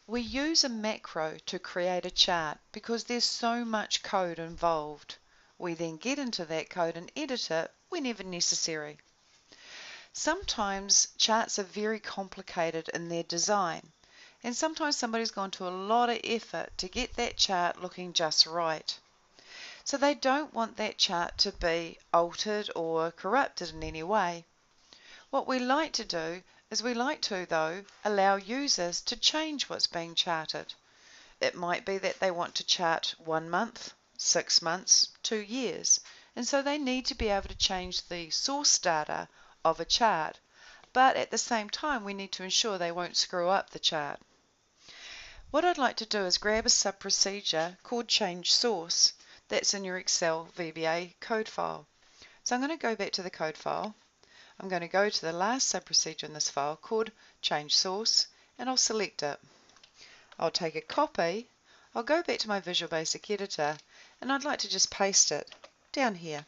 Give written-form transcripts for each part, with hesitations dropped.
We use a macro to create a chart because there's so much code involved. We then get into that code and edit it whenever necessary. Sometimes charts are very complicated in their design, and sometimes somebody's gone to a lot of effort to get that chart looking just right. So they don't want that chart to be altered or corrupted in any way. What we like to do is we like to, though, allow users to change what's being charted. It might be that they want to chart 1 month, 6 months, 2 years, and so they need to be able to change the source data of a chart, but at the same time we need to ensure they won't screw up the chart. What I'd like to do is grab a sub-procedure called change source that's in your Excel VBA code file. So I'm going to go back to the code file. I'm going to go to the last sub-procedure in this file called change source, and I'll select it. I'll take a copy, I'll go back to my Visual Basic editor, and I'd like to just paste it down here.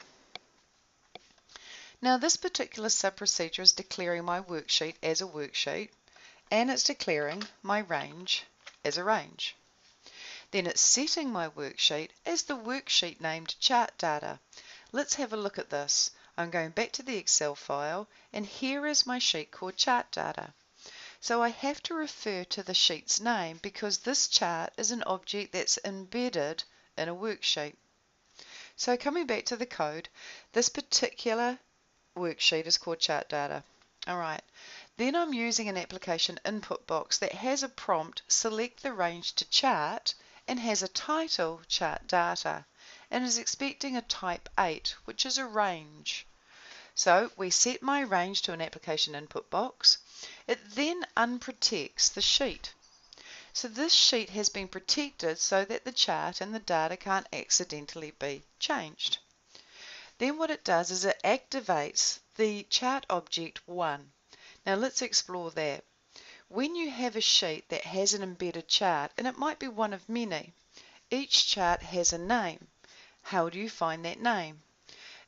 Now this particular sub-procedure is declaring my worksheet as a worksheet, and it's declaring my range as a range. Then it's setting my worksheet as the worksheet named chart data. Let's have a look at this. I'm going back to the Excel file, and here is my sheet called chart data. So I have to refer to the sheet's name because this chart is an object that's embedded in a worksheet. So coming back to the code, this particular worksheet is called chart data. Alright, then I'm using an application input box that has a prompt, select the range to chart, and has a title, chart data, and is expecting a type 8, which is a range. So we set my range to an application input box. It then unprotects the sheet. So this sheet has been protected so that the chart and the data can't accidentally be changed. Then what it does is it activates the chart object 1. Now let's explore that. When you have a sheet that has an embedded chart, and it might be one of many, each chart has a name. How do you find that name?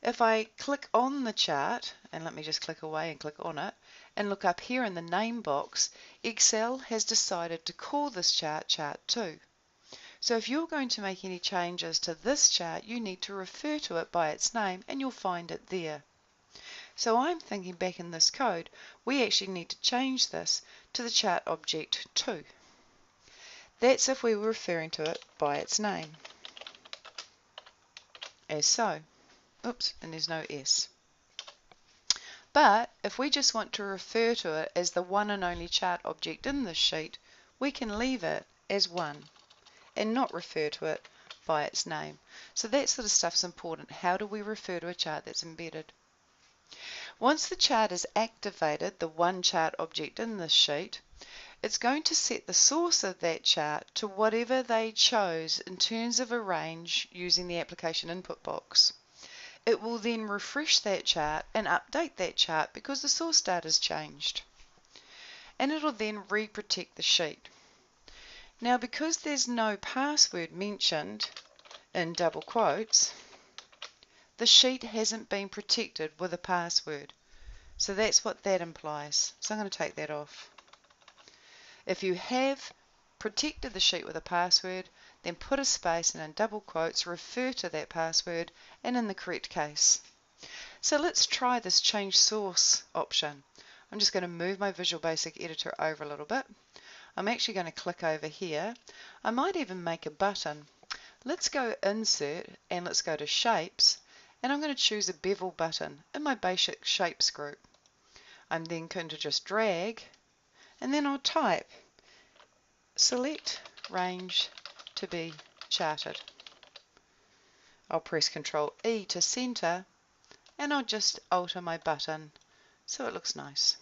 If I click on the chart, and let me just click away and click on it, and look up here in the name box, Excel has decided to call this chart Chart 2. So if you're going to make any changes to this chart, you need to refer to it by its name, and you'll find it there. So I'm thinking back in this code, we actually need to change this to the chart object 2. That's if we were referring to it by its name, as so. Oops, and there's no S. But if we just want to refer to it as the one and only chart object in this sheet, we can leave it as 1 and not refer to it by its name. So that sort of stuff's important. How do we refer to a chart that's embedded? Once the chart is activated, the one chart object in this sheet, it's going to set the source of that chart to whatever they chose in terms of a range using the application input box. It will then refresh that chart and update that chart because the source data has changed. And it'll then re-protect the sheet. Now because there's no password mentioned in double quotes, the sheet hasn't been protected with a password. So that's what that implies. So I'm going to take that off. If you have protected the sheet with a password, then put a space and in double quotes refer to that password and in the correct case. So let's try this change source option. I'm just going to move my Visual Basic editor over a little bit. I'm actually going to click over here. I might even make a button. Let's go insert and let's go to shapes, and I'm going to choose a bevel button in my basic shapes group. I'm then going to just drag and then I'll type select range to be charted. I'll press Ctrl E to center, and I'll just alter my button so it looks nice.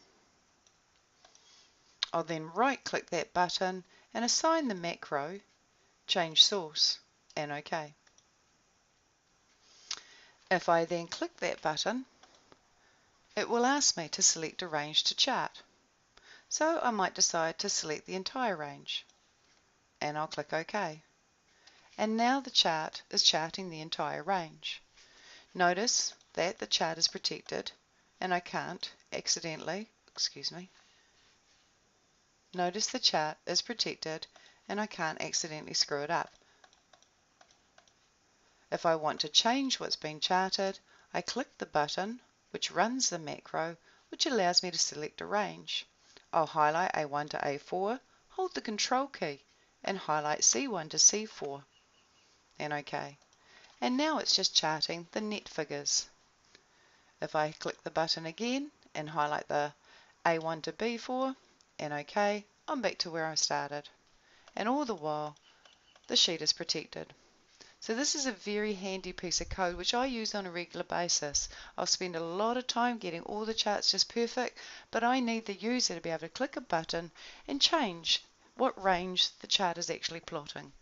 I'll then right click that button and assign the macro change source and OK. If I then click that button, it will ask me to select a range to chart. So I might decide to select the entire range, and I'll click OK. And now the chart is charting the entire range. Notice that the chart is protected and I can't accidentally, Notice the chart is protected and I can't accidentally screw it up. If I want to change what's been charted, I click the button which runs the macro, which allows me to select a range. I'll highlight A1 to A4, hold the Control key, and highlight C1 to C4, and OK. And now it's just charting the net figures. If I click the button again and highlight the A1 to B4, and OK, I'm back to where I started. And all the while, the sheet is protected. So this is a very handy piece of code which I use on a regular basis. I'll spend a lot of time getting all the charts just perfect, but I need the user to be able to click a button and change what range the chart is actually plotting.